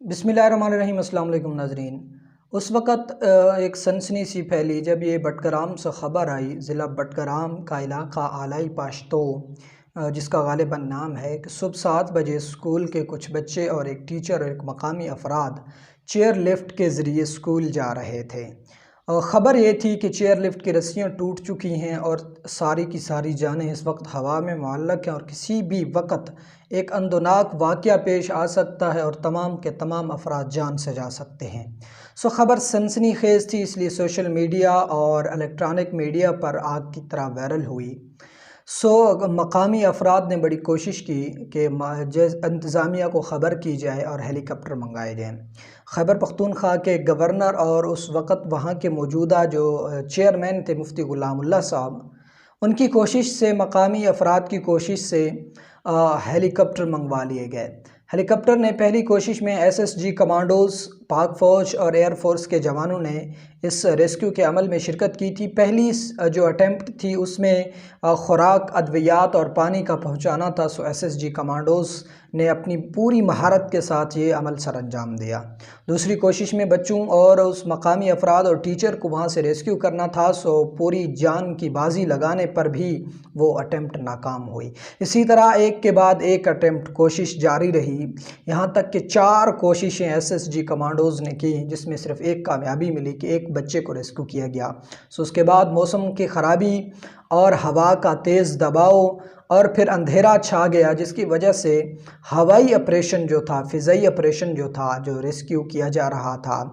بسم اللہ الرحمن الرحیم۔ السلام علیکم ناظرین۔ اس وقت ایک سنسنی سی پھیلی جب یہ بٹگرام سے خبر آئی، ضلع بٹگرام کا علاقہ آلائی پاشتو جس کا غالباً نام ہے، کہ صبح 7 بجے اسکول کے کچھ بچے اور ایک ٹیچر اور ایک مقامی افراد چیئر لفٹ کے ذریعے اسکول جا رہے تھے۔ خبر یہ تھی کہ چیئر لفٹ کی رسیاں ٹوٹ چکی ہیں اور ساری کی ساری جانیں اس وقت ہوا میں معلق ہیں اور کسی بھی وقت ایک اندوناک واقعہ پیش آ سکتا ہے اور تمام کے تمام افراد جان سے جا سکتے ہیں۔ خبر سنسنی خیز تھی، اس لیے سوشل میڈیا اور الیکٹرانک میڈیا پر آگ کی طرح وائرل ہوئی۔ مقامی افراد نے بڑی کوشش کی کہ انتظامیہ کو خبر کی جائے اور ہیلی کاپٹر منگائے جائیں۔ خیبر پختونخوا کے گورنر اور اس وقت وہاں کے موجودہ جو چیئرمین تھے مفتی غلام اللہ صاحب، ان کی کوشش سے، مقامی افراد کی کوشش سے ہیلی کاپٹر منگوا لیے گئے۔ ہیلی کاپٹر نے پہلی کوشش میں SSG کمانڈوز، پاک فوج اور ایئر فورس کے جوانوں نے اس ریسکیو کے عمل میں شرکت کی تھی۔ پہلی جو اٹیمپٹ تھی اس میں خوراک، ادویات اور پانی کا پہنچانا تھا، SSG کمانڈوز نے اپنی پوری مہارت کے ساتھ یہ عمل سر انجام دیا۔ دوسری کوشش میں بچوں اور اس مقامی افراد اور ٹیچر کو وہاں سے ریسکیو کرنا تھا، پوری جان کی بازی لگانے پر بھی وہ اٹیمپٹ ناکام ہوئی۔ اسی طرح ایک کے بعد ایک اٹیمپٹ کوشش جاری رہی، یہاں تک کہ 4 کوششیں SSG کمانڈوز نے کی، جس میں صرف ایک کامیابی ملی کہ ایک بچے کو ریسکیو کیا گیا۔ اس کے بعد موسم کی خرابی اور ہوا کا تیز دباؤ اور پھر اندھیرا چھا گیا، جس کی وجہ سے ہوائی آپریشن جو تھا، فضائی آپریشن جو تھا، جو ریسکیو کیا جا رہا تھا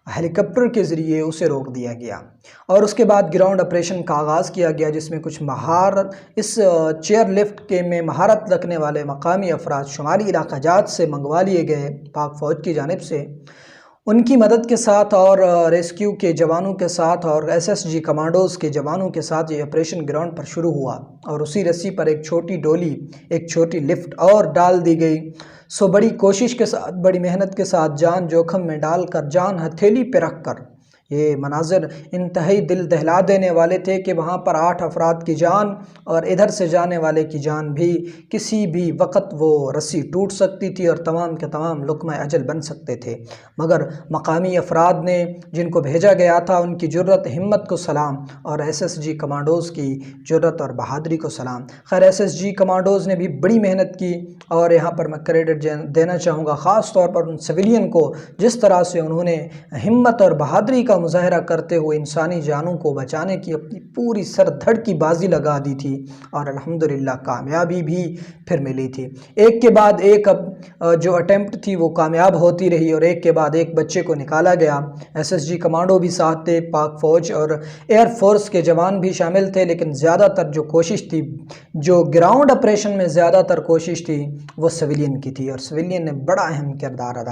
ہیلی کاپٹر کے ذریعے، اسے روک دیا گیا۔ اور اس کے بعد گراؤنڈ آپریشن کا آغاز کیا گیا، جس میں کچھ اس چیئر لفٹ کے میں مہارت رکھنے والے مقامی افراد شمالی علاقہ جات سے منگوا لیے گئے پاک فوج کی جانب سے۔ ان کی مدد کے ساتھ اور ریسکیو کے جوانوں کے ساتھ اور SSG کمانڈوز کے جوانوں کے ساتھ یہ آپریشن گراؤنڈ پر شروع ہوا اور اسی رسی پر ایک چھوٹی ڈولی، ایک چھوٹی لفٹ اور ڈال دی گئی۔ بڑی کوشش کے ساتھ، بڑی محنت کے ساتھ، جان جوخم میں ڈال کر، جان ہتھیلی پہ رکھ کر، یہ مناظر انتہائی دل دہلا دینے والے تھے کہ وہاں پر 8 افراد کی جان اور ادھر سے جانے والے کی جان بھی کسی بھی وقت وہ رسی ٹوٹ سکتی تھی اور تمام کے تمام لقمہ اجل بن سکتے تھے۔ مگر مقامی افراد نے، جن کو بھیجا گیا تھا، ان کی جرت، ہمت کو سلام، اور SSG کمانڈوز کی جرت اور بہادری کو سلام۔ خیر، SSG کمانڈوز نے بھی بڑی محنت کی اور یہاں پر میں کریڈٹ دینا چاہوں گا خاص طور پر ان سویلین کو، جس طرح سے انہوں نے ہمت اور بہادری کا مظاہرہ کرتے ہوئے انسانی جانوں کو بچانے کی اپنی پوری سر دھڑ کی بازی لگا دی تھی اور الحمدللہ کامیابی بھی پھر ملی تھی۔ ایک کے بعد ایک جو اٹیمپٹ تھی وہ کامیاب ہوتی رہی اور ایک کے بعد ایک بچے کو نکالا گیا۔ SSG کمانڈو بھی ساتھ تھے، پاک فوج اور ایئر فورس کے جوان بھی شامل تھے، لیکن زیادہ تر جو کوشش تھی، جو گراؤنڈ آپریشن میں زیادہ تر کوشش تھی، وہ سویلین کی تھی اور سویلین نے بڑا اہم کردار ادا